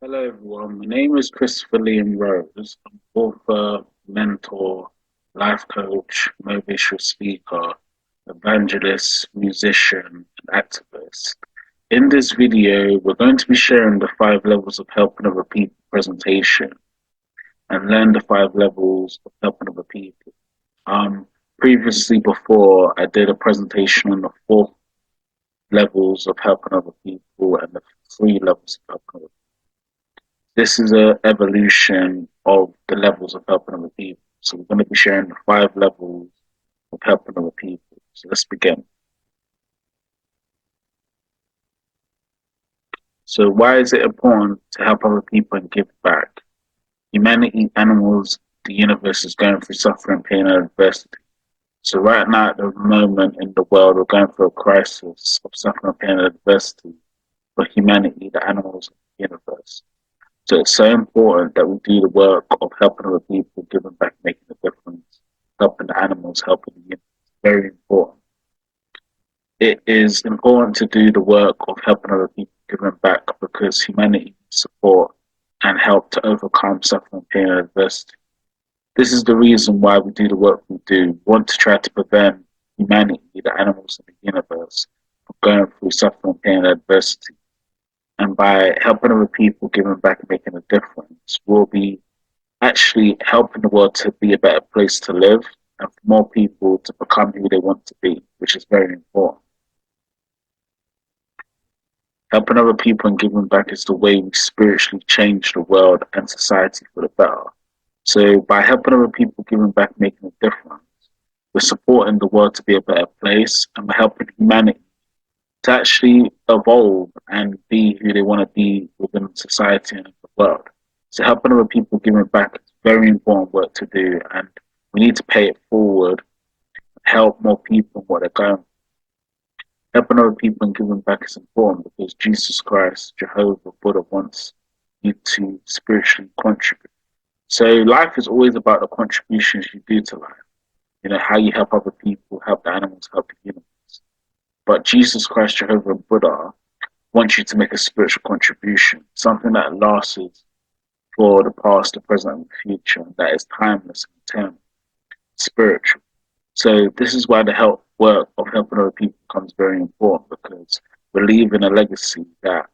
Hello, everyone. My name is Christopher Liam Rose. I'm author, mentor, life coach, motivational speaker, evangelist, musician, and activist. In this video, we're going to be sharing the 5 levels of helping other people presentation and learn the 5 levels of helping other people. Um, Previously, before I did a presentation on the 4 levels of helping other people and the 3 levels of helping other. This is a evolution of the levels of helping other people. So we're going to be sharing the 5 levels of helping other people. So let's begin. So why is it important to help other people and give back? Humanity, animals, the universe is going through suffering, pain, and adversity. So right now, at the moment in the world, we're going through a crisis of suffering, pain, and adversity for humanity, the animals, and the universe. So it's so important that we do the work of helping other people, giving back, making a difference, helping the animals, helping the humans. Very important. It is important to do the work of helping other people, giving back, because humanity needs support and help to overcome suffering, pain, and adversity. This is the reason why we do the work we do. We want to try to prevent humanity, the animals, and the universe from going through suffering, pain, and adversity. And by helping other people, giving back, and making a difference, we'll be actually helping the world to be a better place to live and for more people to become who they want to be, which is very important. Helping other people and giving back is the way we spiritually change the world and society for the better. So by helping other people, giving back, making a difference, we're supporting the world to be a better place, and we're helping humanity to actually evolve and be who they want to be within society and the world. So helping other people, giving back is very important work to do, and we need to pay it forward, help more people in what they're going. Helping other people and giving back is important because Jesus Christ, Jehovah, Buddha wants you to spiritually contribute. So life is always about the contributions you do to life. You know, how you help other people, help the animals, help the universe. But Jesus Christ, Jehovah, and Buddha want you to make a spiritual contribution, something that lasts for the past, the present, and the future, and that is timeless and eternal, spiritual. So this is why the help work of helping other people becomes very important, because we're leaving a legacy that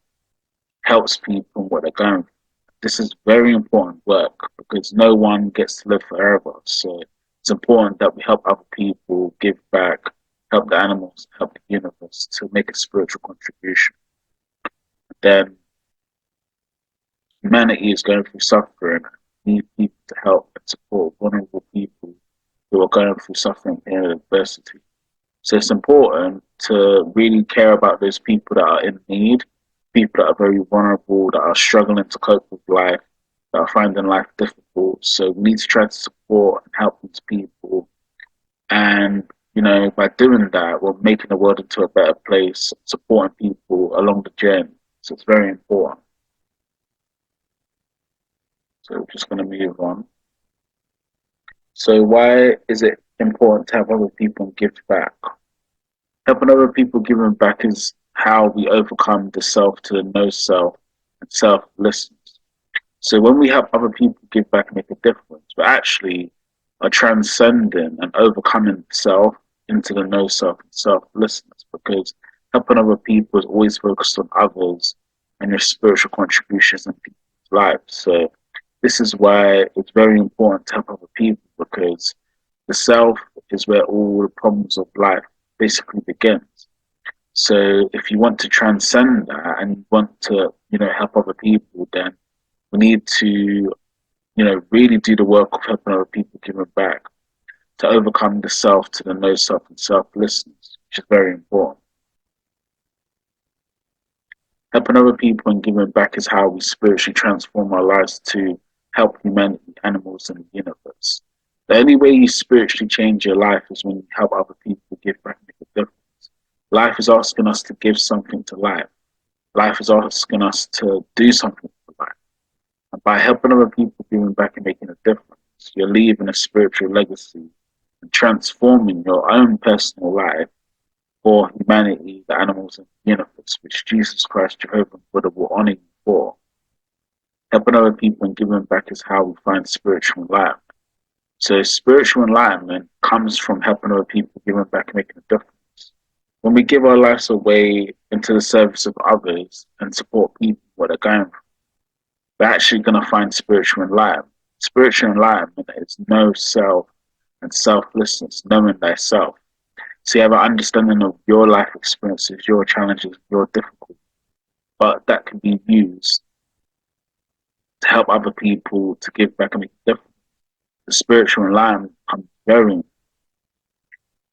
helps people in what they're going through. This is very important work because no one gets to live forever. So it's important that we help other people, give back, help the animals, help the universe to make a spiritual contribution. Then humanity is going through suffering. We need people to help and support vulnerable people who are going through suffering and adversity. So it's important to really care about those people that are in need, people that are very vulnerable, that are struggling to cope with life, that are finding life difficult. So we need to try to support and help these people. And, you know, by doing that, we're making the world into a better place, supporting people along the journey. So it's very important. So we're just going to move on. So why is it important to have other people give back? Helping other people giving back is how we overcome the self to the no self and selflessness. So when we help other people give back and make a difference, we actually are transcending and overcoming self into the no self and selflessness, because helping other people is always focused on others and your spiritual contributions in people's lives. So this is why it's very important to help other people, because the self is where all the problems of life basically begins. So if you want to transcend that and you want to, you know, help other people, then we need to, really do the work of helping other people giving back to overcome the self to the no self and selflessness, which is very important. Helping other people and giving back is how we spiritually transform our lives to help humanity, animals, and the universe. The only way you spiritually change your life is when you help other people give back and make a difference. Life is asking us to give something to life. Life is asking us to do something for life. And by helping other people giving back and making a difference, you're leaving a spiritual legacy and transforming your own personal life for humanity, the animals, and the universe, which Jesus Christ, Jehovah, and Buddha will honor you for. Helping other people and giving back is how we find spiritual enlightenment. So spiritual enlightenment comes from helping other people, giving back, and making a difference. When we give our lives away into the service of others and support people what they're going through, we're actually going to find spiritual enlightenment. Spiritual enlightenment is no self and selflessness, knowing thyself. So you have an understanding of your life experiences, your challenges, your difficulties, but that can be used to help other people to give back and make a difference. The spiritual enlightenment becomes very.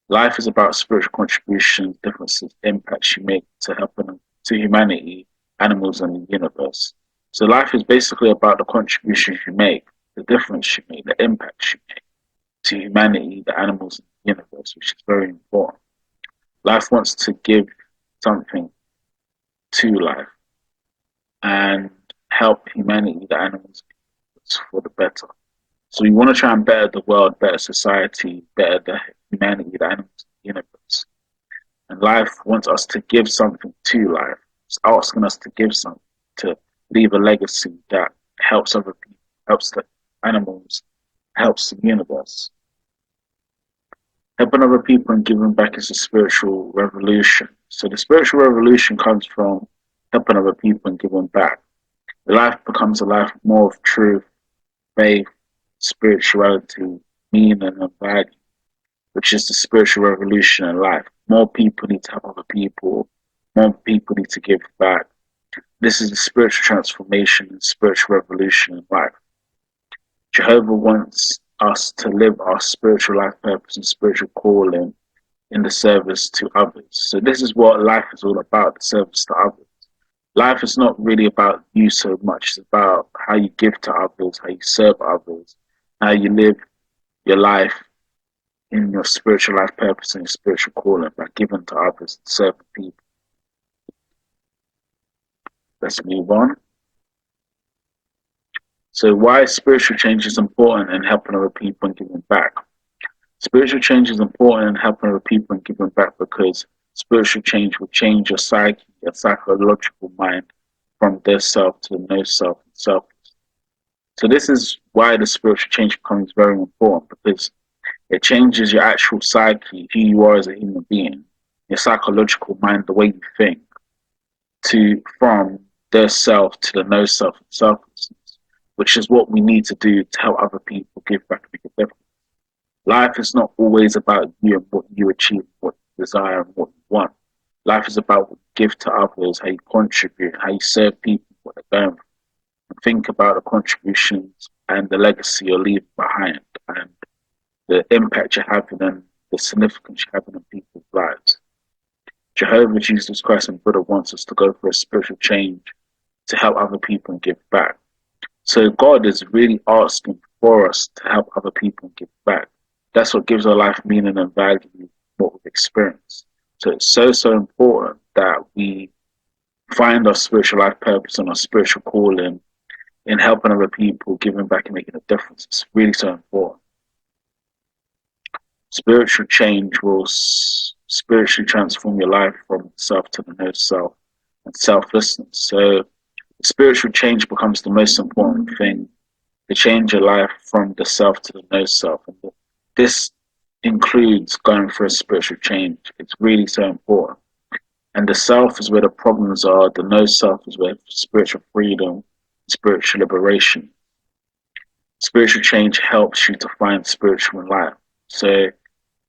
Life is about spiritual contributions, differences, impacts you make to helping to humanity, animals, and the universe. So life is basically about the contributions you make, the difference you make, the impacts you make to humanity, the animals, and the universe, which is very important. Life wants to give something to life and help humanity, the animals, for the better. So we want to try and better the world, better society, better the humanity, the animals, the universe. And life wants us to give something to life. It's asking us to give something, to leave a legacy that helps other people, helps the animals, helps the universe. Helping other people and giving back is a spiritual revolution. So the spiritual revolution comes from helping other people and giving back. The life becomes a life more of truth, faith, spirituality, meaning, and value, which is the spiritual revolution in life. More people need to help other people. More people need to give back. This is the spiritual transformation and spiritual revolution in life. Jehovah wants us to live our spiritual life purpose and spiritual calling in the service to others. So this is what life is all about, the service to others. Life is not really about you so much. It's about how you give to others, how you serve others, how you live your life in your spiritual life purpose and your spiritual calling by giving to others and serving people. Let's move on. So why spiritual change is important in helping other people and giving back? Spiritual change is important in helping other people and giving back because spiritual change will change your psyche, your psychological mind from their self to the no self and self. So this is why the spiritual change becomes very important because it changes your actual psyche, who you are as a human being, your psychological mind, the way you think, to from their self to the no self and selflessness, which is what we need to do to help other people give back and make a difference. Life is not always about you and what you achieve, what you desire, and what you want. Life is about what you give to others, how you contribute, how you serve people, what they're going through. And think about the contributions and the legacy you're leaving behind and the impact you're having and the significance you're having in people's lives. Jehovah, Jesus Christ, and Buddha wants us to go for a spiritual change to help other people and give back. So God is really asking for us to help other people and give back. That's what gives our life meaning and value, what we've experienced. So it's so important that we find our spiritual life purpose and our spiritual calling in helping other people, giving back and making a difference. It's really so important. Spiritual change will spiritually transform your life from self to the no self and selflessness. So spiritual change becomes the most important thing to change your life from the self to the no self. And this includes going for a spiritual change. It's really so important. And the self is where the problems are. The no self is where spiritual freedom, spiritual liberation. Spiritual change helps you to find spiritual enlightenment. So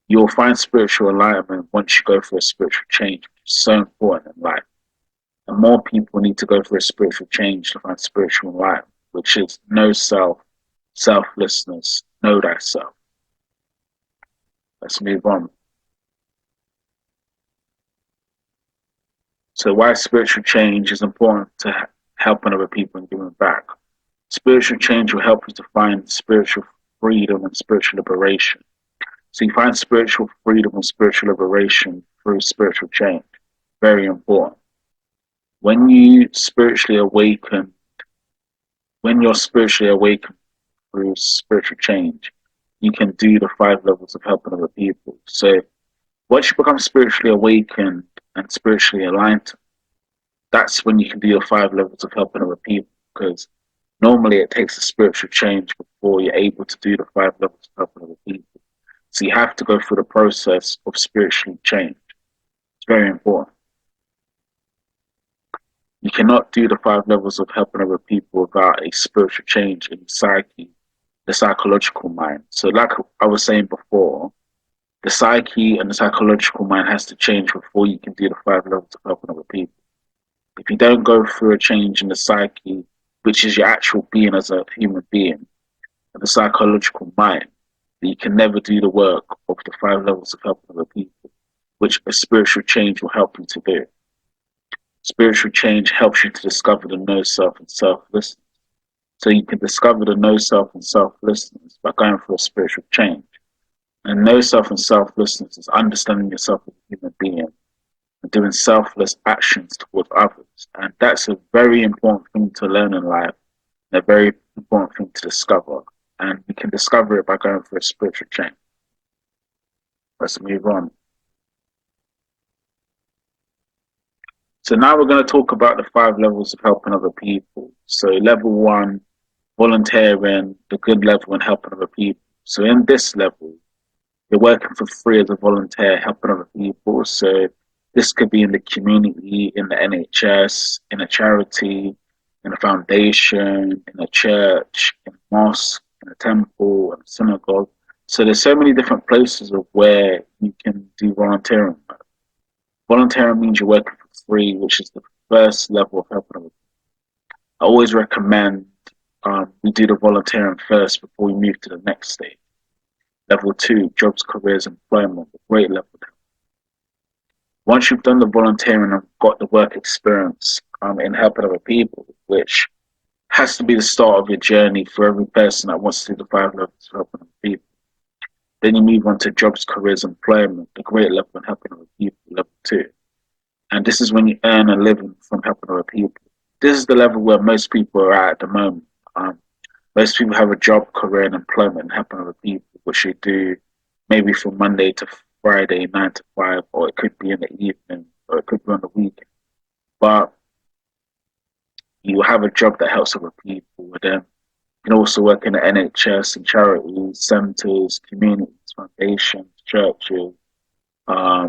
you'll find spiritual enlightenment once you go for a spiritual change, which is so important in life. And more people need to go for a spiritual change to find spiritual enlightenment, which is no self, selflessness, know thyself. Let's move on. So why spiritual change is important to helping other people and giving back. Spiritual change will help you to find spiritual freedom and spiritual liberation. So you find spiritual freedom and spiritual liberation through spiritual change. Very important. When you're spiritually awakened through spiritual change, you can do the 5 levels of helping other people. So once you become spiritually awakened and spiritually aligned, that's when you can do your 5 levels of helping other people because Normally, it takes a spiritual change before you're able to do the 5 levels of helping other people. So you have to go through the process of spiritually change. It's very important. You cannot do the 5 levels of helping other people without a spiritual change in the psyche, the psychological mind. So, like I was saying before, the psyche and the psychological mind has to change before you can do the 5 levels of helping other people. If you don't go through a change in the psyche, which is your actual being as a human being, and the psychological mind, then you can never do the work of the 5 levels of helping other people, which a spiritual change will help you to do. Spiritual change helps you to discover the no self and selflessness. So you can discover the no self and selflessness by going through a spiritual change. And no self and selflessness is understanding yourself as a human being and doing selfless actions towards others. And that's a very important thing to learn in life, and a very important thing to discover. And you can discover it by going through a spiritual change. Let's move on. So now we're going to talk about the 5 levels of helping other people. So level 1, volunteering, the good level and helping other people. So in this level, you're working for free as a volunteer, helping other people. So this could be in the community, in the NHS, in a charity, in a foundation, in a church, in a mosque, in a temple, in a synagogue. So there's so many different places of where you can do volunteering. Volunteering means you're working for free, which is the first level of helping other people. I always recommend we do the volunteering first before we move to the next stage. Level 2, jobs, careers, employment, a great level. Once you've done the volunteering and got the work experience in helping other people, which has to be the start of your journey for every person that wants to do the 5 levels of helping other people. Then you move on to jobs, careers, employment, the great level in helping other people, level 2. And this is when you earn a living from helping other people. This is the level where most people are at the moment. Most people have a job, career, and employment and helping other people, which they do maybe from Monday to Friday, 9 to 5, or it could be in the evening, or it could be on the weekend. But you have a job that helps other people, and then you can also work in the NHS and charities, centres, communities, foundations, churches,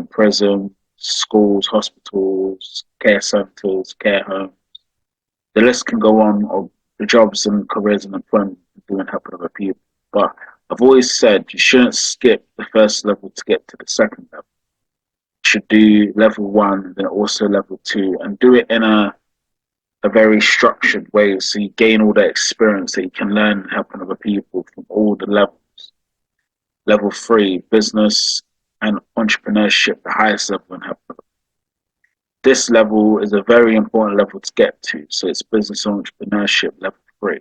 prisons, schools, hospitals, care centres, care homes. The list can go on of the jobs and careers and employment doing helping other people. But I've always said you shouldn't skip the first level to get to the second level. You should do level 1, then also level 2, and do it in a very structured way so you gain all that experience that you can learn helping other people from all the levels. Level 3, business and entrepreneurship, the highest level in helping. This level is a very important level to get to. So it's business and entrepreneurship, level 3.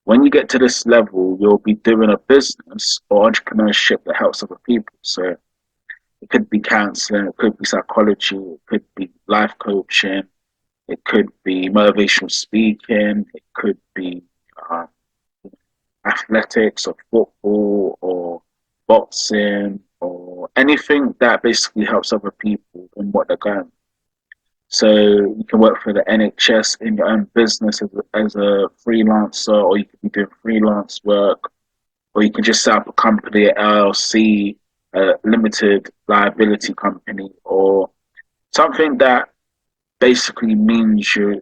When you get to this level, you'll be doing a business or entrepreneurship that helps other people. So it could be counseling, it could be psychology, it could be life coaching, it could be motivational speaking, it could be athletics or football or boxing or anything that basically helps other people in what they're going. So you can work for the NHS in your own business as a freelancer, or you could be doing freelance work, or you can just set up a company, an LLC, a limited liability company, or something that basically means you're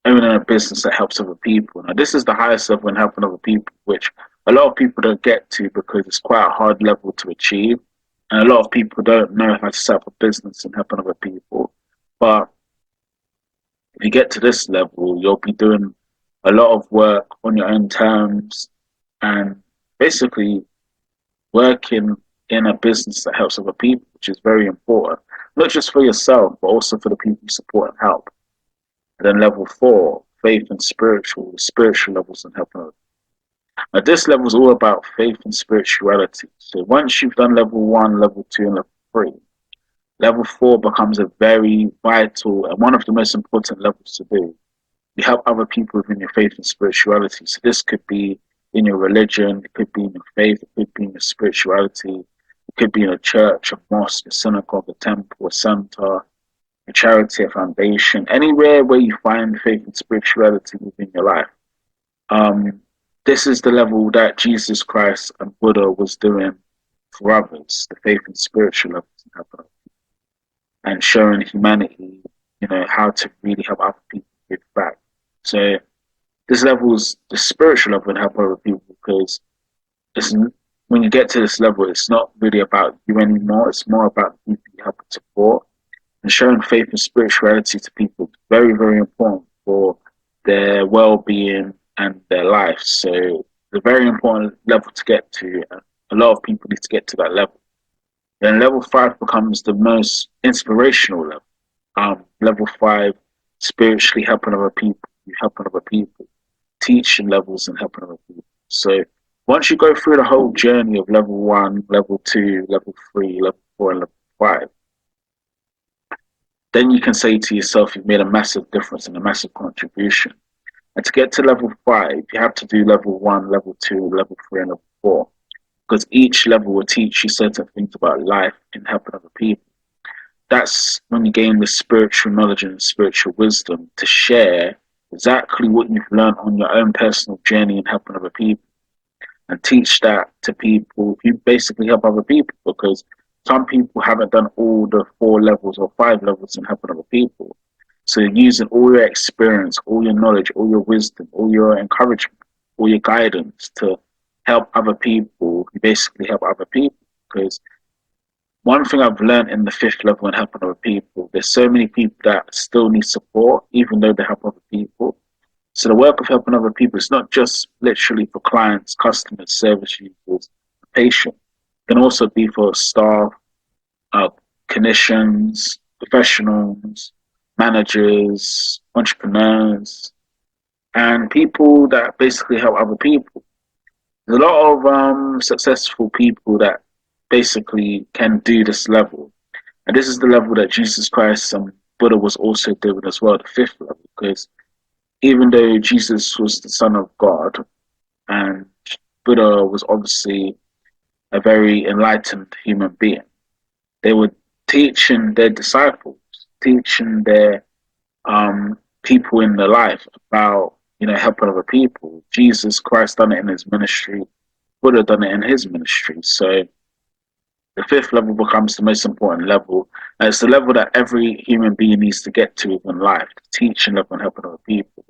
owning a business that helps other people. Now, this is the highest level in helping other people, which a lot of people don't get to because it's quite a hard level to achieve. And a lot of people don't know how to set up a business and helping other people. But if you get to this level, you'll be doing a lot of work on your own terms and basically working in a business that helps other people, which is very important, not just for yourself, but also for the people you support and help. And then level 4, faith and spiritual levels and helping others. Now, this level is all about faith and spirituality. So once you've done level 1, level 2, and level 3, level 4 becomes a very vital and one of the most important levels to do. You help other people within your faith and spirituality. So this could be in your religion, it could be in your faith, it could be in your spirituality, it could be in a church, a mosque, a synagogue, a temple, a center, a charity, a foundation, anywhere where you find faith and spirituality within your life. Um, this is the level that Jesus Christ and Buddha was doing for others, the faith and spiritual levels in helping, and showing humanity, how to really help other people give back. So this level's the spiritual level and help other people, because it's when you get to this level, it's not really about you anymore. It's more about the people you help and support, and showing faith and spirituality to people. Very, very important for their well-being and their life. So it's a very important level to get to. A lot of people need to get to that level. Then level 5 becomes the most inspirational level. Level 5, spiritually helping other people, helping other people, teaching levels and helping other people. So once you go through the whole journey of level 1, level 2, level 3, level 4, and level 5, then you can say to yourself, you've made a massive difference and a massive contribution. And to get to level 5, you have to do level 1, level 2, level 3, and level 4, because each level will teach you certain things about life and helping other people. That's when you gain the spiritual knowledge and spiritual wisdom to share exactly what you've learned on your own personal journey in helping other people, and teach that to people who basically help other people, because some people haven't done all the 4 levels or 5 levels in helping other people. So using all your experience, all your knowledge, all your wisdom, all your encouragement, all your guidance to help other people, you basically help other people. Because one thing I've learned in the 5th level in helping other people, there's so many people that still need support, even though they help other people. So the work of helping other people is not just literally for clients, customers, service users, patients. It can also be for staff, uh, clinicians, professionals, managers, entrepreneurs, and people that basically help other people. There's a lot of successful people that basically can do this level. And this is the level that Jesus Christ and Buddha was also doing as well, the 5th level, because even though Jesus was the Son of God and Buddha was obviously a very enlightened human being, they were teaching their disciples, teaching their people in their life about helping other people. Jesus Christ done it in his ministry. Buddha done it in his ministry. So the 5th level becomes the most important level. And it's the level that every human being needs to get to in life, to teach and love and helping other people.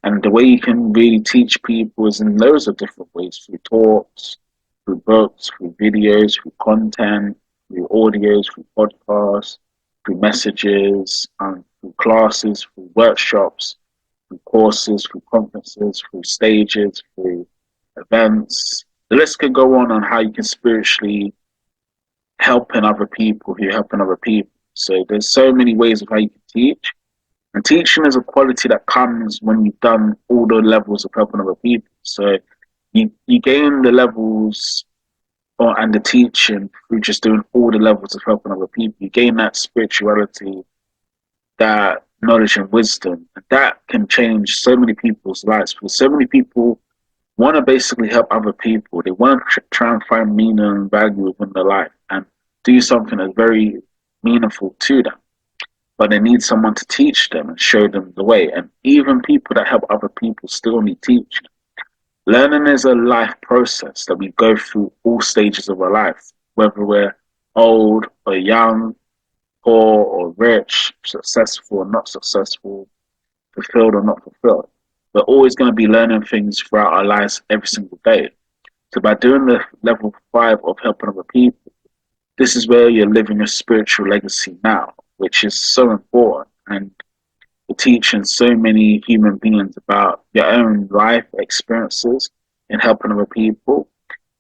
And the way you can really teach people is in loads of different ways, through talks, through books, through videos, through content, through audios, through podcasts, through messages, through classes, through workshops, through courses, through conferences, through stages, through events. The list can go on how you can spiritually helping other people who are helping other people. So there's so many ways of how you can teach. And teaching is a quality that comes when you've done all the levels of helping other people. So you gain the levels and the teaching through just doing all the levels of helping other people. You gain that spirituality, that knowledge and wisdom. And that can change so many people's lives, because so many people want to basically help other people. They want to try and find meaning and value within their life and do something that's very meaningful to them. But they need someone to teach them and show them the way. And even people that help other people still need teaching. Learning is a life process that we go through all stages of our life, whether we're old or young, poor or rich, successful or not successful, fulfilled or not fulfilled. We're always going to be learning things throughout our lives every single day. So by doing the level 5 of helping other people, this is where you're living your spiritual legacy now, which is so important. And you're teaching so many human beings about your own life experiences in helping other people,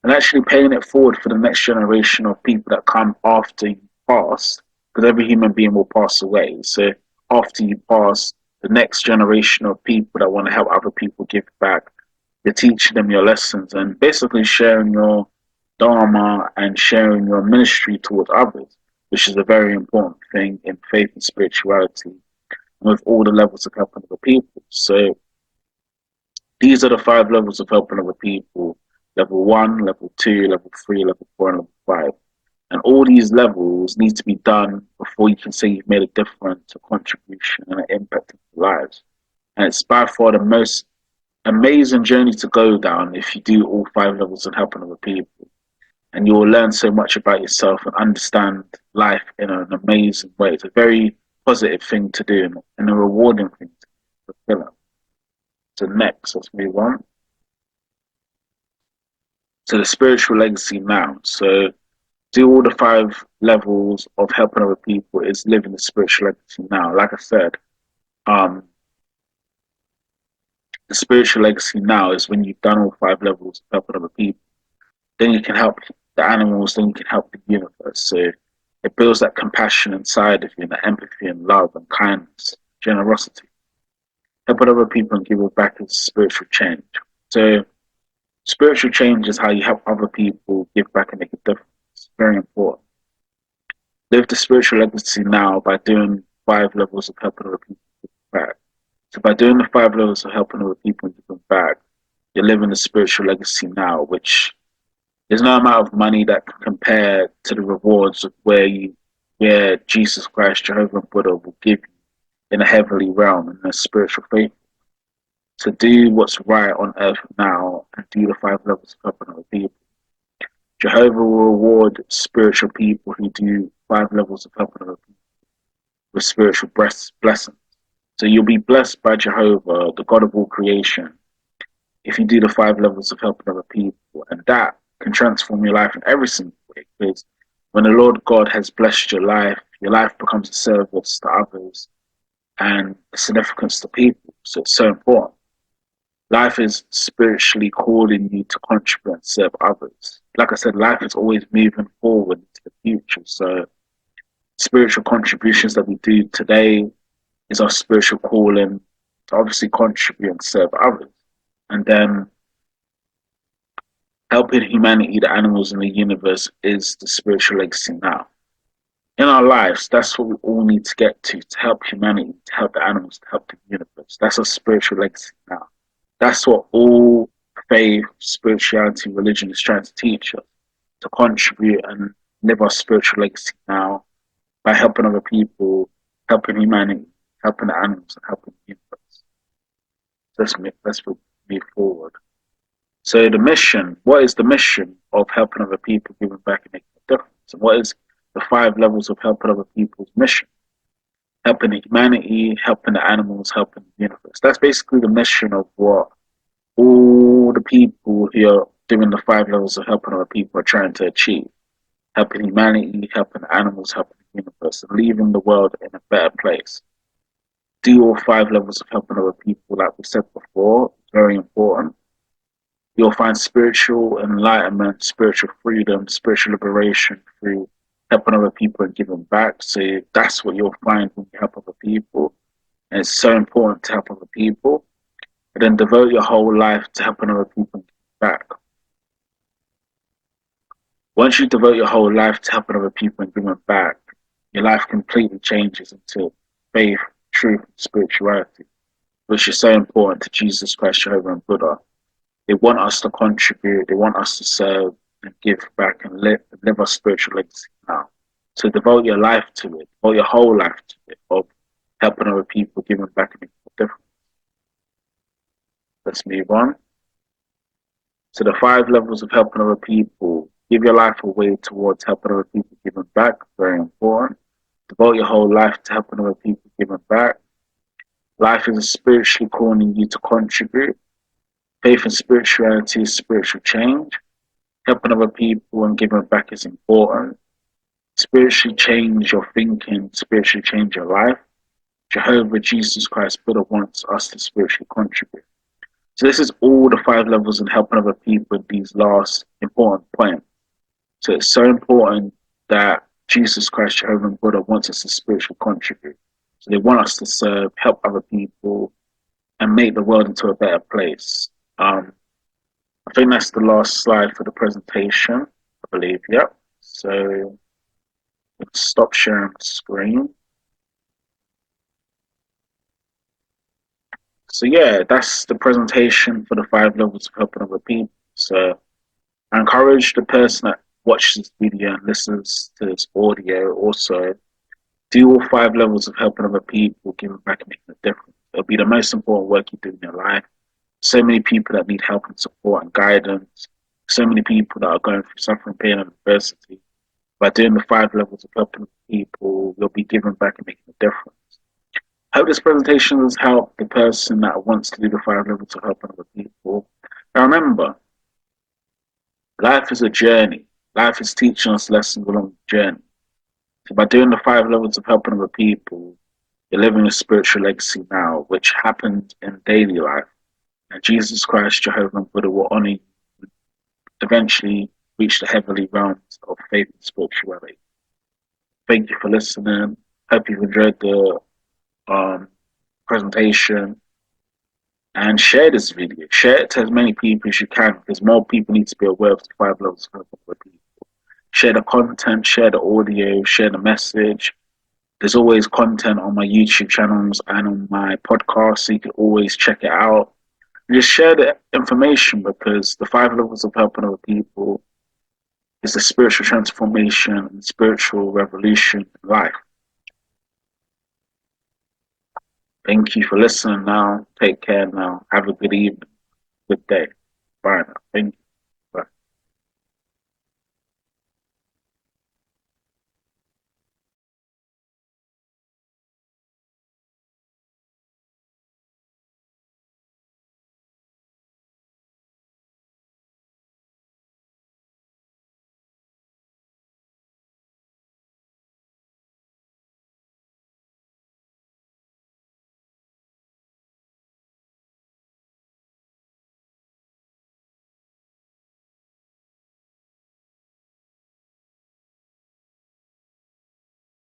and actually paying it forward for the next generation of people that come after you pass, because every human being will pass away. So after you pass, the next generation of people that want to help other people give back, you're teaching them your lessons and basically sharing your dharma and sharing your ministry towards others, which is a very important thing in faith and spirituality, with all the levels of helping other people. So these are the 5 levels of helping other people: level 1, level 2, level 3, level 4, and level 5. And all these levels need to be done before you can say you've made a difference, a contribution, and an impact in lives. And it's by far the most amazing journey to go down if you do all 5 levels of helping other people. And you will learn so much about yourself and understand life in an amazing way. It's a very positive thing to do and a rewarding thing to fulfill. So next, let's move on to the spiritual legacy now. So do all the 5 levels of helping other people is living the spiritual legacy now. Like I said, um, the spiritual legacy now is when you've done all 5 levels of helping other people. Then you can help the animals, then you can help the universe. So it builds that compassion inside of you, and that empathy and love and kindness, generosity. Helping other people and giving back is spiritual change. So spiritual change is how you help other people give back and make a difference. It's very important. Live the spiritual legacy now by doing 5 levels of helping other people give back. So by doing the 5 levels of helping other people and giving back, you're living the spiritual legacy now, which there's no amount of money that can compare to the rewards of where Jesus Christ, Jehovah and Buddha will give you in a heavenly realm in a spiritual faith. So do what's right on earth now and do the 5 levels of helping other people. Jehovah will reward spiritual people who do 5 levels of helping other people with spiritual blessings. So you'll be blessed by Jehovah, the God of all creation, if you do the 5 levels of helping other people. And that can transform your life in every single way. Because when the Lord God has blessed your life becomes a service to others and a significance to people. So it's so important. Life is spiritually calling you to contribute and serve others. Like I said, life is always moving forward into the future. So spiritual contributions that we do today is our spiritual calling to obviously contribute and serve others. And then helping humanity, the animals in the universe, is the spiritual legacy now. In our lives, that's what we all need to get to help humanity, to help the animals, to help the universe. That's our spiritual legacy now. That's what all faith, spirituality, religion is trying to teach us, to contribute and live our spiritual legacy now by helping other people, helping humanity, helping the animals, and helping the universe. Let's move forward. So the mission, what is the mission of helping other people, giving back and making a difference? And what is the 5 levels of helping other people's mission? Helping humanity, helping the animals, helping the universe. That's basically the mission of what all the people who are doing the 5 levels of helping other people are trying to achieve. Helping humanity, helping the animals, helping the universe, and leaving the world in a better place. Do all 5 levels of helping other people, like we said before, very important. You'll find spiritual enlightenment, spiritual freedom, spiritual liberation through helping other people and giving back. So that's what you'll find when you help other people. And it's so important to help other people. And then devote your whole life to helping other people and giving back. Once you devote your whole life to helping other people and giving back, your life completely changes into faith, truth, and spirituality, which is so important to Jesus Christ, Jehovah, and Buddha. They want us to contribute, they want us to serve and give back and live our spiritual legacy now. So devote your life to it, devote your whole life to it, of helping other people, giving back and making a difference. Let's move on. So the 5 levels of helping other people, give your life away towards helping other people, giving back, very important. Devote your whole life to helping other people, giving back. Life is spiritually calling you to contribute. Faith and spirituality is spiritual change. Helping other people and giving back is important. Spiritually change your thinking, spiritually change your life. Jehovah, Jesus Christ, Buddha wants us to spiritually contribute. So this is all the 5 levels in helping other people, these last important points. So it's so important that Jesus Christ, Jehovah, and Buddha wants us to spiritually contribute. So they want us to serve, help other people, and make the world into a better place. I think that's the last slide for the presentation, I believe. Yep. So let's stop sharing the screen. So yeah, that's the presentation for the 5 levels of helping other people. So I encourage the person that watches this video and listens to this audio also do all 5 levels of helping other people, giving back and making a difference. It'll be the most important work you do in your life. So many people that need help and support and guidance. So many people that are going through suffering, pain, and adversity. By doing the 5 levels of helping people, you'll be giving back and making a difference. I hope this presentation has helped the person that wants to do the 5 levels of helping other people. Now remember, life is a journey. Life is teaching us lessons along the journey. So by doing the 5 levels of helping other people, you're living a spiritual legacy now, which happened in daily life. And Jesus Christ, Jehovah, and Buddha will honor you, eventually reach the heavenly realms of faith and spirituality. Thank you for listening. Hope you've enjoyed the presentation, and share this video. Share it to as many people as you can, because more people need to be aware of the 5 levels of helping other people. Share the content, share the audio, share the message. There's always content on my YouTube channels and on my podcast, so you can always check it out. Just share the information, because the 5 levels of helping other people is the spiritual transformation and spiritual revolution in life. Thank you for listening now. Take care now. Have a good evening, good day. Bye now. Thank you.